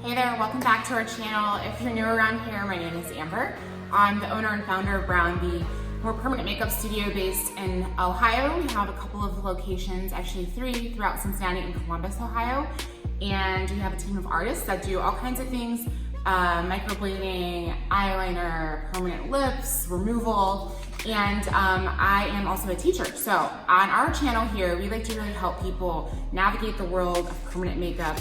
Hey there, welcome back to our channel. If you're new around here, my name is Amber. I'm the owner and founder of Brown Bee. We're a permanent makeup studio based in Ohio. We have a couple of locations, actually 3 throughout Cincinnati and Columbus, Ohio. And we have a team of artists that do all kinds of things, microblading, eyeliner, permanent lips, removal, and I am also a teacher. So on our channel here, we like to really help people navigate the world of permanent makeup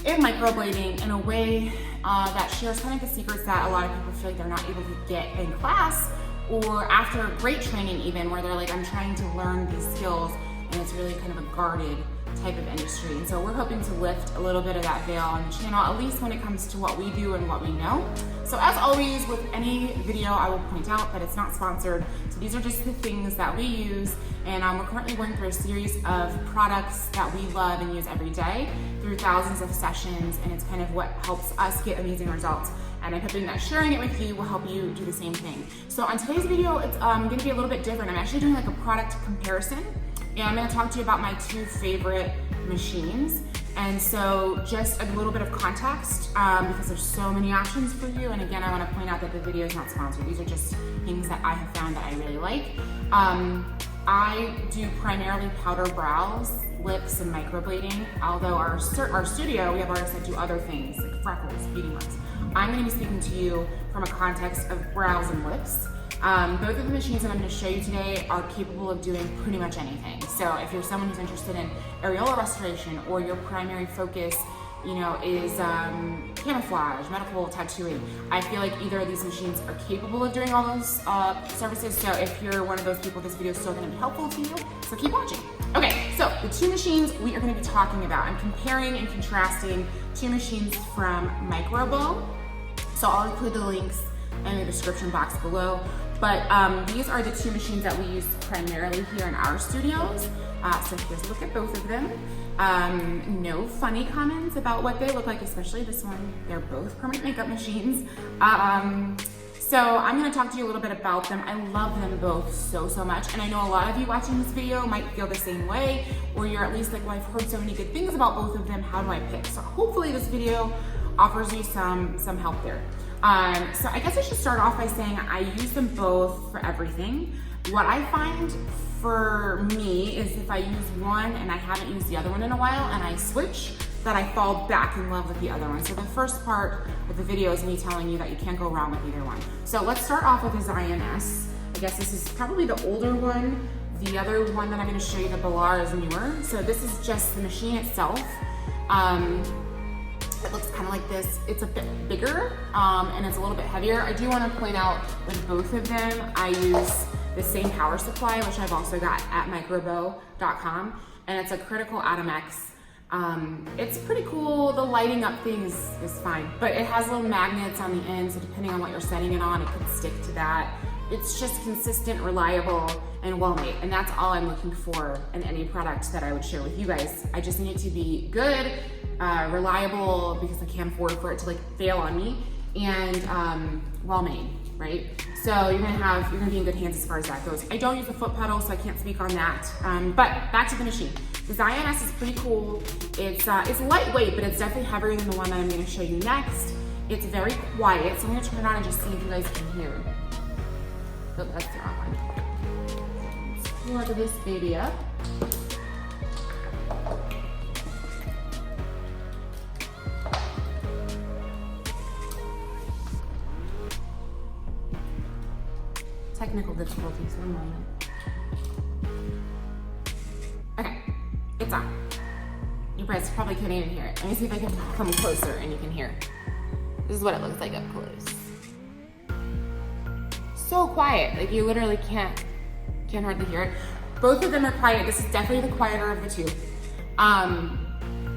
and microblading in a way that shares kind of the secrets that a lot of people feel like they're not able to get in class or after great training even, where they're like, I'm trying to learn these skills and it's really kind of a guarded type of industry. And so we're hoping to lift a little bit of that veil on the channel, at least when it comes to what we do and what we know. So as always, with any video, I will point out that it's not sponsored. So these are just the things that we use. And we're currently going through a series of products that we love and use every day through thousands of sessions. And it's kind of what helps us get amazing results. And I'm hoping that sharing it with you will help you do the same thing. So on today's video, it's going to be a little bit different. I'm actually doing like a product comparison. And I'm going to talk to you about my 2 favorite machines. And so just a little bit of context, because there's so many options for you. And again, I want to point out that the video is not sponsored. These are just things that I have found that I really like. I do primarily powder brows, lips, and microblading. Although our studio, we have artists that do other things like freckles, beauty marks. I'm going to be speaking to you from a context of brows and lips. Both of the machines that I'm going to show you today are capable of doing pretty much anything. So if you're someone who's interested in areola restoration, or your primary focus, is camouflage, medical tattooing, I feel like either of these machines are capable of doing all those services. So if you're one of those people, this video is still going to be helpful to you. So keep watching. Okay, so the 2 machines we are going to be talking about. I'm comparing and contrasting 2 machines from Microbeau. So I'll include the links in the description box below. But these are the 2 machines that we use primarily here in our studios. So here's a look at both of them. No funny comments about what they look like, especially this one. They're both permanent makeup machines. So I'm gonna talk to you a little bit about them. I love them both so much. And I know a lot of you watching this video might feel the same way, or you're at least like, well, I've heard so many good things about both of them. How do I pick? So hopefully this video offers you some help there. So I guess I should start off by saying I use them both for everything. What I find for me is if I use one and I haven't used the other one in a while and I switch, that I fall back in love with the other one. So the first part of the video is me telling you that you can't go wrong with either one. So let's start off with the Xion S. I guess this is probably the older one. The other one that I'm gonna show you, the Bellar, is newer. So this is just the machine itself. It looks kind of like this. It's a bit bigger and it's a little bit heavier. I do want to point out with both of them, I use the same power supply, which I've also got at microbeau.com, and it's a Critical Atom X. It's pretty cool. The lighting up thing is fine, but it has little magnets on the end, so depending on what you're setting it on, it could stick to that. It's just consistent, reliable, and well made, and that's all I'm looking for in any product that I would share with you guys. I just need it to be good, reliable, because I can't afford for it to like fail on me, and well made, right? So you're gonna be in good hands as far as that goes. I don't use a foot pedal, so I can't speak on that. But back to the machine. The Xion S is pretty cool. It's lightweight, but it's definitely heavier than the one that I'm gonna show you next. It's very quiet, so I'm gonna turn it on and just see if you guys can hear. Oh, that's the wrong one. Let's plug this baby up. Technical difficulties, one moment. Okay, it's on. You guys probably couldn't even hear it. Let me see if I can come closer and you can hear. This is what it looks like up close. So quiet, like you literally can't hardly hear it. Both of them are quiet. This is definitely the quieter of the 2.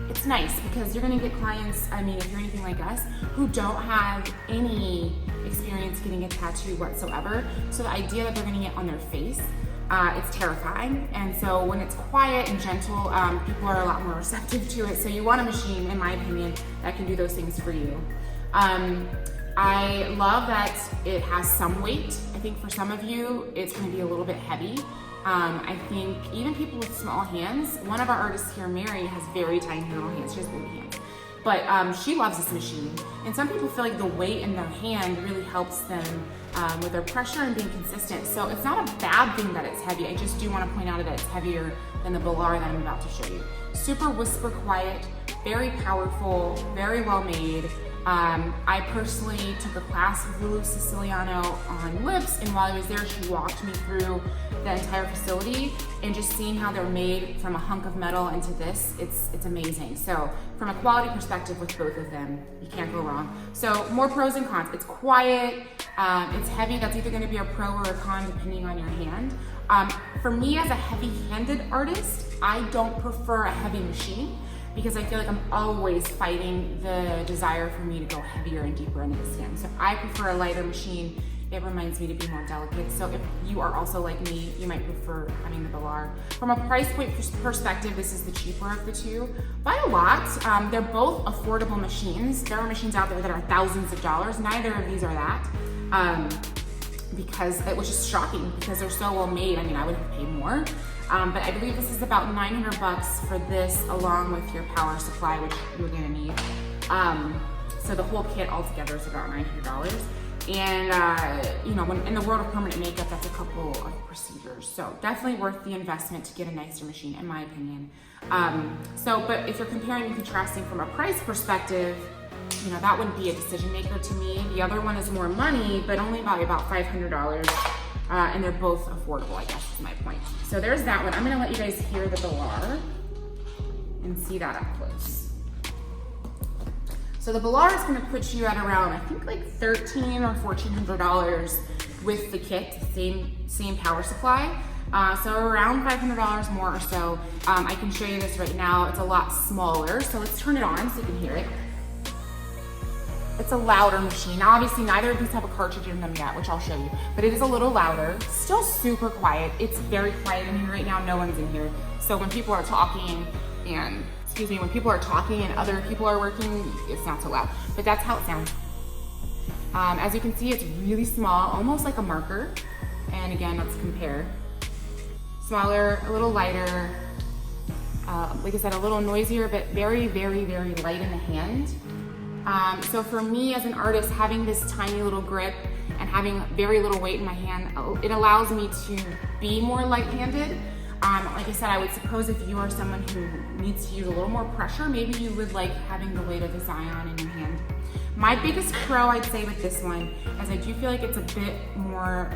It's nice because you're gonna get clients, I mean, if you're anything like us, who don't have any experience getting a tattoo whatsoever. So the idea that they're gonna get on their face, it's terrifying. And so when it's quiet and gentle, people are a lot more receptive to it. So you want a machine, in my opinion, that can do those things for you. I love that it has some weight. I think for some of you, it's gonna be a little bit heavy. I think even people with small hands, one of our artists here, Mary, has very tiny little hands. She has baby hands. but she loves this machine. And some people feel like the weight in their hand really helps them with their pressure and being consistent. So it's not a bad thing that it's heavy. I just do want to point out that it's heavier than the Bellar that I'm about to show you. Super whisper quiet, very powerful, very well made. I personally took a class with Lulu Siciliano on lips, and while I was there, she walked me through the entire facility, and just seeing how they're made from a hunk of metal into this, it's amazing. So from a quality perspective with both of them, you can't go wrong. So more pros and cons. It's quiet, it's heavy. That's either gonna be a pro or a con depending on your hand. For me as a heavy-handed artist, I don't prefer a heavy machine, because I feel like I'm always fighting the desire for me to go heavier and deeper into the stem. So I prefer a lighter machine. It reminds me to be more delicate. So if you are also like me, you might prefer having the Bellar. From a price point perspective, this is the cheaper of the two by a lot. They're both affordable machines. There are machines out there that are thousands of dollars. Neither of these are that. Because it was just shocking because they're so well made. I mean, I would have paid more. But I believe this is about 900 bucks for this, along with your power supply, which you're gonna need. So the whole kit altogether is about $900. And you know, in the world of permanent makeup, that's a couple of procedures. So definitely worth the investment to get a nicer machine, in my opinion. But if you're comparing and contrasting from a price perspective, you know, that wouldn't be a decision maker to me. The other one is more money, but only by about $500. And they're both affordable, I guess is my point. So there's that one. I'm gonna let you guys hear the Bellar and see that up close. So the Bellar is gonna put you at around, I think like $1,300 or $1,400 with the kit, same power supply. So around $500 more or so. I can show you this right now. It's a lot smaller. So let's turn it on so you can hear it. It's a louder machine. Now, obviously, neither of these have a cartridge in them yet, which I'll show you, but it is a little louder. Still super quiet. It's very quiet in here right now. No one's in here. So when people are talking and, when people are talking and other people are working, it's not so loud, but that's how it sounds. As you can see, it's really small, almost like a marker. And again, let's compare. Smaller, a little lighter, like I said, a little noisier, but very, very, very light in the hand. So for me as an artist, having this tiny little grip and having very little weight in my hand, it allows me to be more light-handed. Like I said, I would suppose if you are someone who needs to use a little more pressure, maybe you would like having the weight of the Xion in your hand. My biggest pro, I'd say, with this one is I do feel like it's a bit more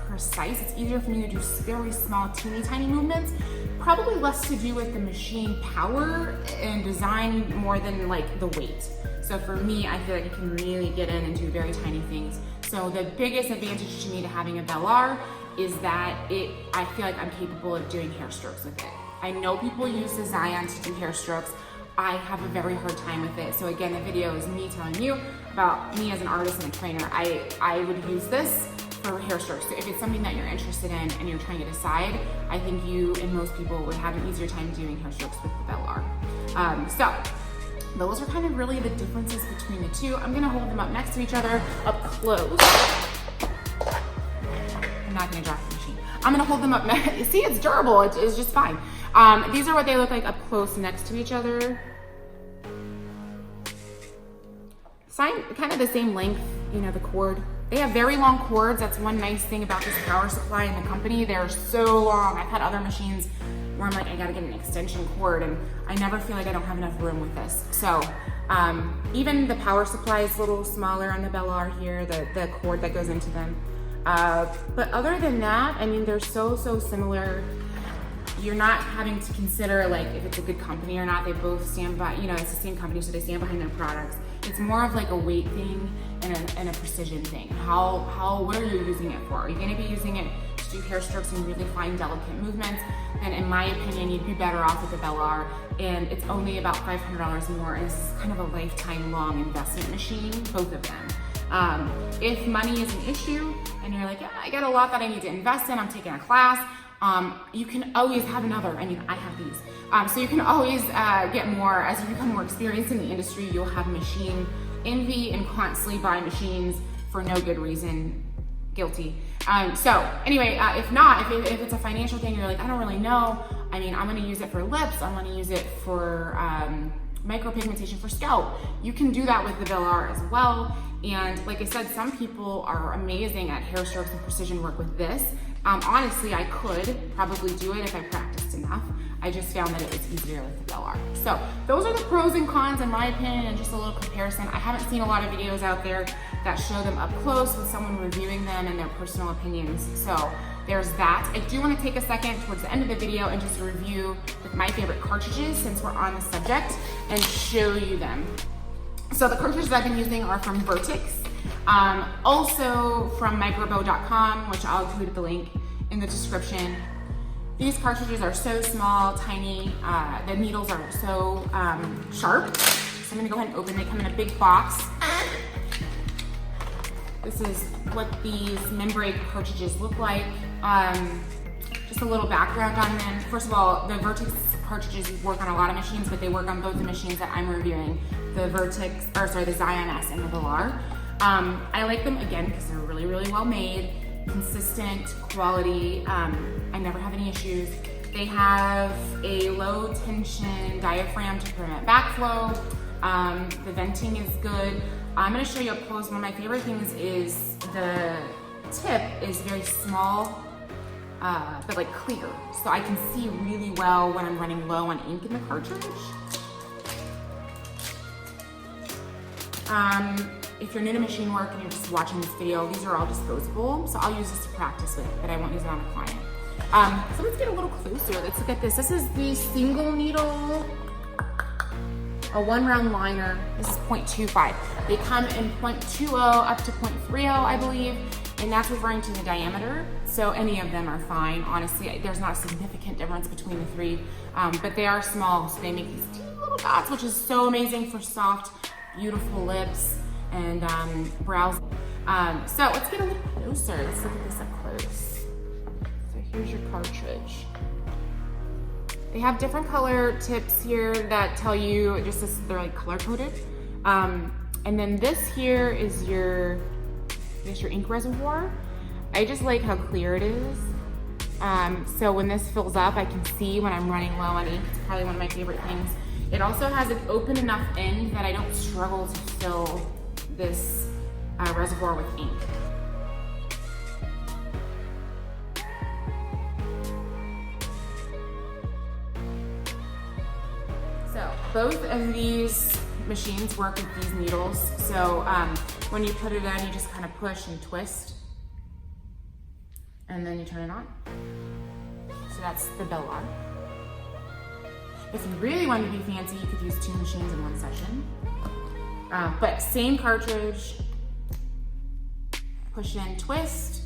precise. It's easier for me to do very small, teeny tiny movements. Probably less to do with the machine power and design more than like the weight. So for me, I feel like I can really get in and do very tiny things. So the biggest advantage to me to having a Bellar is that I feel like I'm capable of doing hair strokes with it. I know people use the Xion to do hair strokes. I have a very hard time with it. So again, the video is me telling you about me as an artist and a trainer. I would use this for hair strokes. So if it's something that you're interested in and you're trying to decide, I think you and most people would have an easier time doing hair strokes with the Bellar. So those are kind of really the differences between the two. I'm gonna hold them up next to each other, up close. I'm not gonna drop the machine. I'm gonna hold them up next. See, it's durable, it's just fine. These are what they look like up close next to each other. Kind of the same length, you know, the cord. They have very long cords. That's one nice thing about this power supply in the company. They're so long. I've had other machines where I'm like, I gotta get an extension cord, and I never feel like I don't have enough room with this. So even the power supply is a little smaller on the Bellar here, the cord that goes into them. But other than that, I mean, they're so similar. You're not having to consider like if it's a good company or not. They both stand by, you know, it's the same company, so they stand behind their products. It's more of like a weight thing and a precision thing. What are you using it for? Are you gonna be using it to do hair strokes and really fine, delicate movements? And in my opinion, you'd be better off with the Bellar, and it's only about $500 more, and this is kind of a lifetime long investment machine, both of them. If money is an issue and you're like, yeah, I got a lot that I need to invest in, I'm taking a class, you can always have another. I mean, I have these. So you can always get more. As you become more experienced in the industry, you'll have machine envy and constantly buy machines for no good reason. Guilty. So anyway, if not, if it's a financial thing, you're like, I don't really know. I mean, I'm gonna use it for lips, I'm gonna use it for micropigmentation for scalp. You can do that with the Villar as well. And like I said, some people are amazing at hair strokes and precision work with this. Honestly, I could probably do it if I practiced enough. I just found that it was easier with the Bellar. So those are the pros and cons in my opinion, and just a little comparison. I haven't seen a lot of videos out there that show them up close with someone reviewing them and their personal opinions. So there's that. I do want to take a second towards the end of the video and just review with my favorite cartridges since we're on the subject and show you them. So the cartridges I've been using are from Vertex, also from Microbeau.com, which I'll include the link in the description. These cartridges are so small, tiny, the needles are so sharp. So I'm gonna go ahead and open. They come in a big box. This is what these membrane cartridges look like. Just a little background on them. First of all, the Vertex cartridges work on a lot of machines, but they work on both the machines that I'm reviewing, the Xion S and the Villar. I like them again because they're really, really well made, consistent quality. I never have any issues. They have a low tension diaphragm to prevent backflow. The venting is good. I'm gonna show you up close. One of my favorite things is the tip is very small, but like clear. So I can see really well when I'm running low on ink in the cartridge. If you're new to machine work and you're just watching this video, these are all disposable. So I'll use this to practice with, but I won't use it on a client. So let's get a little closer. Let's look at this. This is the single needle, a 1 round liner. This is 0.25. They come in 0.20 up to 0.30, I believe, and that's referring to the diameter. So any of them are fine. Honestly, there's not a significant difference between the three, but they are small, so they make these teeny little dots, which is so amazing for soft, beautiful lips and brows. So let's get a little closer. Let's look at this up close. So here's your cartridge. They have different color tips here that tell you just this, they're like color coded. And then this here is your ink reservoir. I just like how clear it is. So when this fills up, I can see when I'm running low on ink. It's probably one of my favorite things. It also has an open enough end that I don't struggle to fill this reservoir with ink. So both of these machines work with these needles. So when you put it in, you just kind of push and twist, and then you turn it on. So that's the Bellar. If you really wanted to be fancy, you could use 2 machines in one session. But same cartridge, push in, twist,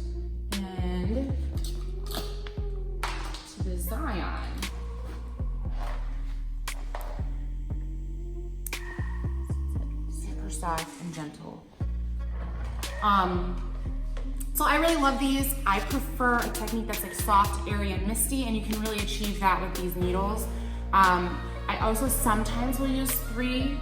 and to the Xion. Super soft and gentle. So I really love these. I prefer a technique that's like soft, airy, and misty, and you can really achieve that with these needles. I also sometimes will use 3.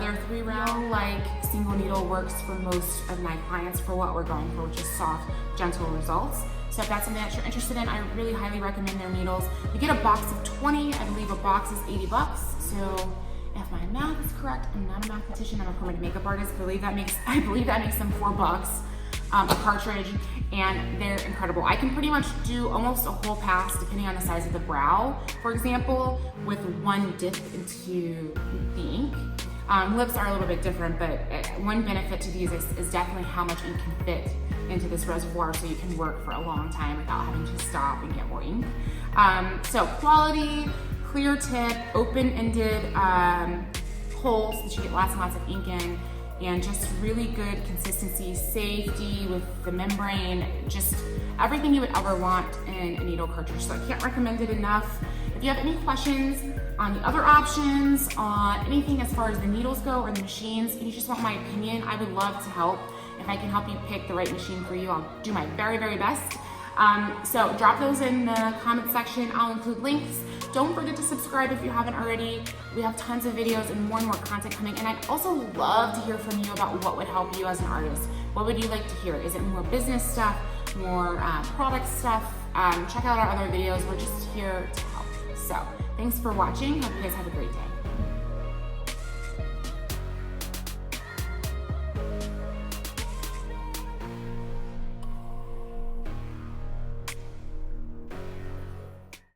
Their 3 round like single needle works for most of my clients for what we're going for, which is soft, gentle results. So if that's something that you're interested in, I really highly recommend their needles. You get a box of 20. I believe a box is 80 bucks. So if my math is correct, I'm not a mathematician, I'm a permanent makeup artist. I believe that makes them $4 a cartridge, and they're incredible. I can pretty much do almost a whole pass depending on the size of the brow, for example, with 1 dip into the ink. Lips are a little bit different, but one benefit to these is definitely how much ink can fit into this reservoir, so you can work for a long time without having to stop and get more ink. So quality, clear tip, open-ended holes so that you get lots and lots of ink in, and just really good consistency, safety with the membrane, just everything you would ever want in a needle cartridge. So I can't recommend it enough. If you have any questions on the other options, on anything as far as the needles go or the machines, and you just want my opinion, I would love to help. If I can help you pick the right machine for you, I'll do my very, very best. So drop those in the comment section. I'll include links. Don't forget to subscribe if you haven't already. We have tons of videos and more content coming. And I'd also love to hear from you about what would help you as an artist. What would you like to hear? Is it more business stuff, more product stuff? Check out our other videos. We're just here to help. So thanks for watching. Hope you guys have a great day.